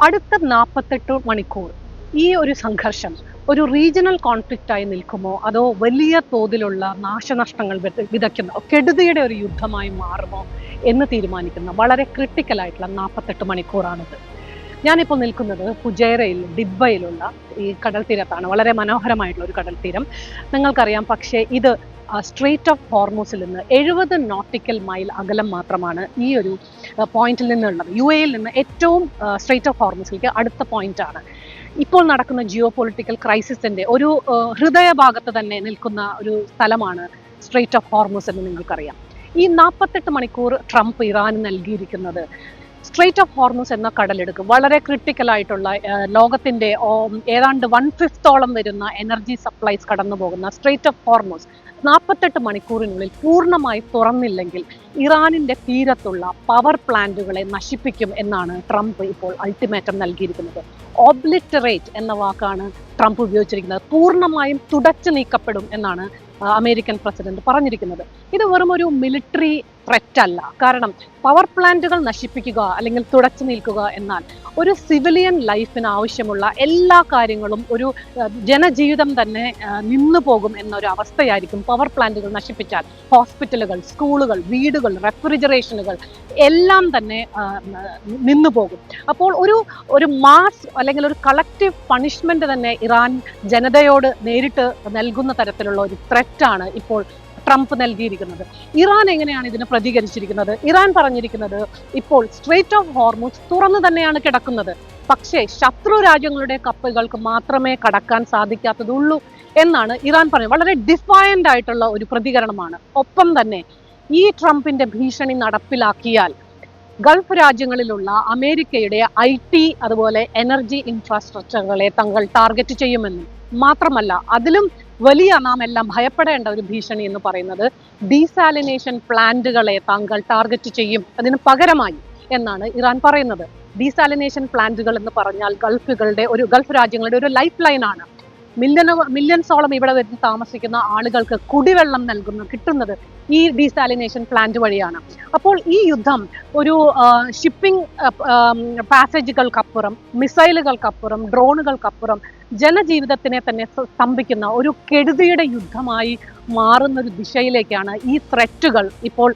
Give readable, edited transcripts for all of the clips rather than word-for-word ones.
അടുത്ത 48 മണിക്കൂർ ഈ ഒരു സംഘർഷം ഒരു റീജിയണൽ കോൺഫ്ലിക്റ്റായി നിൽക്കുമോ അതോ വലിയ തോതിലുള്ള നാശനഷ്ടങ്ങൾ വിതയ്ക്കുന്ന കെടുതിയുടെ ഒരു യുദ്ധമായി മാറുമോ എന്ന് തീരുമാനിക്കുന്ന വളരെ ക്രിട്ടിക്കലായിട്ടുള്ള 48 മണിക്കൂറാണിത്. ഞാനിപ്പോൾ നിൽക്കുന്നത് ഫുജൈറയിൽ ഡിബ്ബയിലുള്ള ഈ കടൽ തീരത്താണ്. വളരെ മനോഹരമായിട്ടുള്ള ഒരു കടൽ തീരം നിങ്ങൾക്കറിയാം. പക്ഷേ ഇത് സ്ട്രെയ്റ്റ് ഓഫ് ഹോർമൂസിൽ നിന്ന് 70 നോട്ടിക്കൽ മൈൽ അകലം മാത്രമാണ് ഈ ഒരു പോയിന്റിൽ നിന്നുള്ളത്. UAE നിന്ന് ഏറ്റവും സ്ട്രെയ്റ്റ് ഓഫ് ഹോർമൂസിലേക്ക് അടുത്ത പോയിന്റാണ്. ഇപ്പോൾ നടക്കുന്ന ജിയോ പൊളിറ്റിക്കൽ ക്രൈസിസിന്റെ ഒരു ഹൃദയഭാഗത്ത് തന്നെ നിൽക്കുന്ന ഒരു സ്ഥലമാണ് സ്ട്രെയ്റ്റ് ഓഫ് ഹോർമൂസ് എന്ന് നിങ്ങൾക്കറിയാം. ഈ 48 മണിക്കൂർ ട്രംപ് ഇറാന് നൽകിയിരിക്കുന്നത് സ്ട്രെയ്റ്റ് ഓഫ് ഹോർമൂസ് എന്ന കടലെടുക്ക് വളരെ ക്രിട്ടിക്കലായിട്ടുള്ള ലോകത്തിന്റെ ഏതാണ്ട് 1/5 വരുന്ന എനർജി സപ്ലൈസ് കടന്നു പോകുന്ന സ്ട്രെയ്റ്റ് ഓഫ് ഹോർമൂസ് 48 മണിക്കൂറിനുള്ളിൽ പൂർണ്ണമായി തുറന്നില്ലെങ്കിൽ ഇറാനിന്റെ തീരത്തുള്ള പവർ പ്ലാന്റുകളെ നശിപ്പിക്കും എന്നാണ് ട്രംപ് ഇപ്പോൾ അൾട്ടിമേറ്റം നൽകിയിരിക്കുന്നത്. ഓബ്ലിറ്ററേറ്റ് എന്ന വാക്കാണ് ട്രംപ് ഉപയോഗിച്ചിരിക്കുന്നത്. പൂർണ്ണമായും തുടച്ചു നീക്കപ്പെടും എന്നാണ് അമേരിക്കൻ പ്രസിഡന്റ് പറഞ്ഞിരിക്കുന്നത്. ഇത് വെറും ഒരു മിലിറ്ററി ത്രെറ്റ് അല്ല. കാരണം പവർ പ്ലാന്റുകൾ നശിപ്പിക്കുക അല്ലെങ്കിൽ തുടച്ചു നിൽക്കുക എന്നാൽ ഒരു സിവിലിയൻ ലൈഫിന് ആവശ്യമുള്ള എല്ലാ കാര്യങ്ങളും ഒരു ജനജീവിതം തന്നെ നിന്നു പോകും എന്നൊരു അവസ്ഥയായിരിക്കും പവർ പ്ലാന്റുകൾ നശിപ്പിച്ചാൽ. ഹോസ്പിറ്റലുകൾ, സ്കൂളുകൾ, വീടുകൾ, റെഫ്രിജറേഷനുകൾ എല്ലാം തന്നെ നിന്നു പോകും. അപ്പോൾ ഒരു മാസ് അല്ലെങ്കിൽ ഒരു കളക്റ്റീവ് പണിഷ്മെന്റ് തന്നെ ഇറാൻ ജനതയോട് നേരിട്ട് നൽകുന്ന തരത്തിലുള്ള ഒരു ത്രെറ്റാണ് ഇപ്പോൾ ട്രംപ് നൽകിയിരിക്കുന്നത്. ഇറാൻ എങ്ങനെയാണ് ഇതിന് പ്രതികരിച്ചിരിക്കുന്നത്? ഇറാൻ പറഞ്ഞിരിക്കുന്നത് ഇപ്പോൾ സ്ട്രെയ്റ്റ് ഓഫ് ഹോർമൂസ് തുറന്നു തന്നെയാണ് കിടക്കുന്നത്, പക്ഷേ ശത്രു രാജ്യങ്ങളുടെ കപ്പലുകൾക്ക് മാത്രമേ കടക്കാൻ സാധിക്കാത്തതുള്ളൂ എന്നാണ് ഇറാൻ പറഞ്ഞത്. വളരെ ഡിഫയന്റ് ആയിട്ടുള്ള ഒരു പ്രതികരണമാണ്. ഒപ്പം തന്നെ ഈ ട്രംപിന്റെ ഭീഷണി നടപ്പിലാക്കിയാൽ ഗൾഫ് രാജ്യങ്ങളിലുള്ള അമേരിക്കയുടെ IT അതുപോലെ എനർജി ഇൻഫ്രാസ്ട്രക്ചറുകളെ തങ്ങൾ ടാർഗറ്റ് ചെയ്യുമെന്നും മാത്രമല്ല അതിലും വലിയ നാം എല്ലാം ഭയപ്പെടേണ്ട ഒരു ഭീഷണി എന്ന് പറയുന്നത് ഡീസാലിനേഷൻ പ്ലാന്റുകളെ താങ്കൾ ടാർഗറ്റ് ചെയ്യും അതിന് പകരമായി എന്നാണ് ഇറാൻ പറയുന്നത്. ഡീസാലിനേഷൻ പ്ലാന്റുകൾ എന്ന് പറഞ്ഞാൽ ഗൾഫ് രാജ്യങ്ങളുടെ ഒരു ലൈഫ് ലൈനാണ്. മില്യൺസോളം ഇവിടെ വരുന്ന താമസിക്കുന്ന ആളുകൾക്ക് കുടിവെള്ളം കിട്ടുന്നത് ഈ ഡീസാലിനേഷൻ പ്ലാന്റ് വഴിയാണ്. അപ്പോൾ ഈ യുദ്ധം ഒരു ഷിപ്പിംഗ് പാസേജുകൾക്കപ്പുറം, മിസൈലുകൾക്കപ്പുറം, ഡ്രോണുകൾക്കപ്പുറം ജനജീവിതത്തിനെ തന്നെ സ്തംഭിക്കുന്ന ഒരു കെടുതിയുടെ യുദ്ധമായി മാറുന്ന ഒരു ദിശയിലേക്കാണ് ഈ ത്രെറ്റുകൾ ഇപ്പോൾ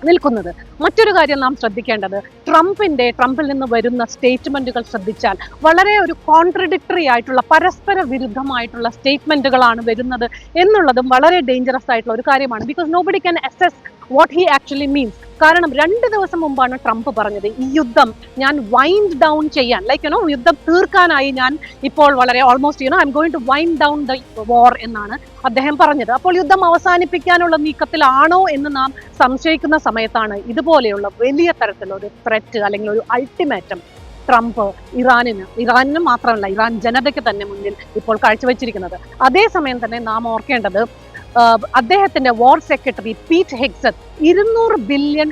നിൽക്കുന്നത്. മറ്റൊരു കാര്യം നാം ശ്രദ്ധിക്കേണ്ടത് ട്രംപിൽ നിന്ന് വരുന്ന സ്റ്റേറ്റ്മെന്റുകൾ ശ്രദ്ധിച്ചാൽ വളരെ ഒരു കോൺട്രഡിക്ടറി ആയിട്ടുള്ള പരസ്പര വിരുദ്ധമായിട്ടുള്ള സ്റ്റേറ്റ്മെന്റുകളാണ് വരുന്നത് എന്നുള്ളതും വളരെ ഡേഞ്ചറസ് ആയിട്ടുള്ള ഒരു കാര്യമാണ്. Because nobody can assess what he actually means. കാരണം 2 ദിവസം മുമ്പാണ് ട്രംപ് പറഞ്ഞത് ഈ യുദ്ധം ഞാൻ വൈൻഡ് ഡൗൺ ചെയ്യാൻ, യുദ്ധം തീർക്കാനായി ഞാൻ ഇപ്പോൾ വളരെ almost I am going to wind down the war എന്നാണ് അദ്ദേഹം പറഞ്ഞത്. അപ്പോൾ യുദ്ധം അവസാനിപ്പിക്കാനുള്ള നീക്കത്തിലാണോ എന്ന് നാം സംശയിക്കുന്ന സമയത്താണ് ഇതുപോലെയുള്ള വലിയ തരത്തിലുള്ള ഒരു ത്രെറ്റ് അല്ലെങ്കിൽ ഒരു അൾട്ടിമേറ്റം ട്രംപ് ഇറാനിന് മാത്രമല്ല ഇറാൻ ജനതയ്ക്ക് തന്നെ മുന്നിൽ ഇപ്പോൾ കാഴ്ചവെച്ചിരിക്കുന്നത്. അതേസമയം തന്നെ നാം ഓർക്കേണ്ടത് അദ്ദേഹത്തിന്റെ വാർ സെക്രട്ടറി പീറ്റ് ഹെഗ്സത്ത് $200 ബില്യൺ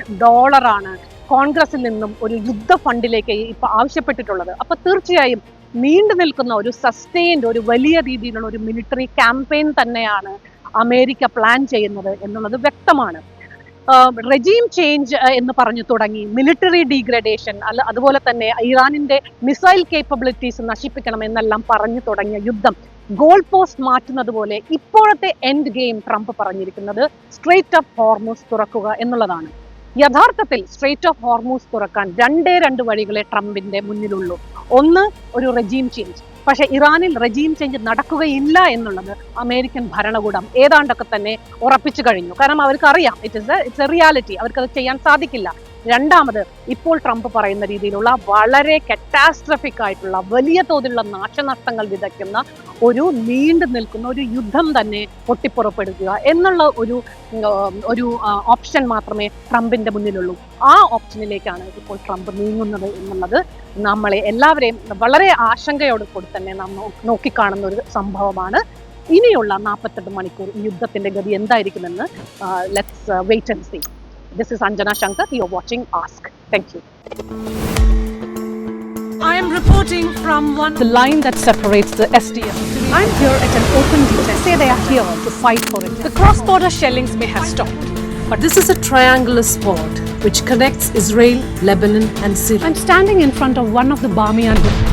കോൺഗ്രസിൽ നിന്നും ഒരു യുദ്ധ ഫണ്ടിലേക്ക് ഇപ്പൊ ആവശ്യപ്പെട്ടിട്ടുള്ളത്. അപ്പൊ തീർച്ചയായും നീണ്ടു നിൽക്കുന്ന ഒരു സസ്റ്റെയിൻഡ് ഒരു വലിയ രീതിയിലുള്ള ഒരു മിലിറ്ററി ക്യാമ്പയിൻ തന്നെയാണ് അമേരിക്ക പ്ലാൻ ചെയ്യുന്നത് എന്നുള്ളത് വ്യക്തമാണ്. റെജീം ചേഞ്ച് എന്ന് പറഞ്ഞു തുടങ്ങി, മിലിറ്ററി ഡീഗ്രഡേഷൻ അതുപോലെ തന്നെ ഇറാനിന്റെ മിസൈൽ കേപ്പബിലിറ്റീസ് നശിപ്പിക്കണം എന്നെല്ലാം പറഞ്ഞു തുടങ്ങിയ യുദ്ധം ഗോൾ പോസ്റ്റ് മാറ്റുന്നത് പോലെ ഇപ്പോഴത്തെ എൻഡ് ഗെയിം ട്രംപ് പറഞ്ഞിരിക്കുന്നത് സ്ട്രെയ്റ്റ് ഓഫ് ഹോർമൂസ് തുറക്കുക എന്നുള്ളതാണ്. യഥാർത്ഥത്തിൽ സ്ട്രെയ്റ്റ് ഓഫ് ഹോർമൂസ് തുറക്കാൻ 2 വഴികളെ ട്രംപിന്റെ മുന്നിലുള്ളൂ. ഒന്ന് ഒരു റെജീം ചേഞ്ച്. പക്ഷെ ഇറാനിൽ റെജീം ചേഞ്ച് നടക്കുകയില്ല എന്നുള്ളത് അമേരിക്കൻ ഭരണകൂടം ഏതാണ്ടൊക്കെ തന്നെ ഉറപ്പിച്ചു കഴിഞ്ഞു. കാരണം അവർക്ക് അറിയാം ഇറ്റ്സ് എ റിയാലിറ്റി, അവർക്കത് ചെയ്യാൻ സാധിക്കില്ല. രണ്ടാമത് ഇപ്പോൾ ട്രംപ് പറയുന്ന രീതിയിലുള്ള വളരെ കറ്റാസ്ട്രഫിക് ആയിട്ടുള്ള വലിയ തോതിലുള്ള നാശനഷ്ടങ്ങൾ വിതയ്ക്കുന്ന ഒരു നീണ്ടു നിൽക്കുന്ന ഒരു യുദ്ധം തന്നെ പൊട്ടിപ്പുറപ്പെടുക എന്നുള്ള ഒരു ഓപ്ഷൻ മാത്രമേ ട്രംപിന്റെ മുന്നിലുള്ളൂ. ആ ഓപ്ഷനിലേക്കാണ് ഇപ്പോൾ ട്രംപ് നീങ്ങുന്നത് എന്നുള്ളത് നമ്മളെ എല്ലാവരെയും വളരെ ആശങ്കയോട് കൂടി തന്നെ നാം നോക്കിക്കാണുന്ന ഒരു സംഭവമാണ്. ഇനിയുള്ള 48 മണിക്കൂർ ഈ യുദ്ധത്തിന്റെ ഗതി എന്തായിരിക്കുമെന്ന് let's wait and see. This is Anjana Shankar. You're watching Ask. Thank you. I am reporting from the line that separates the SDF. I'm here at an open beach. They say they are here to fight for it. The cross-border shellings may have stopped, but this is a triangular sport. which connects Israel, Lebanon, and Syria. I'm standing in front of one of the Bamiyan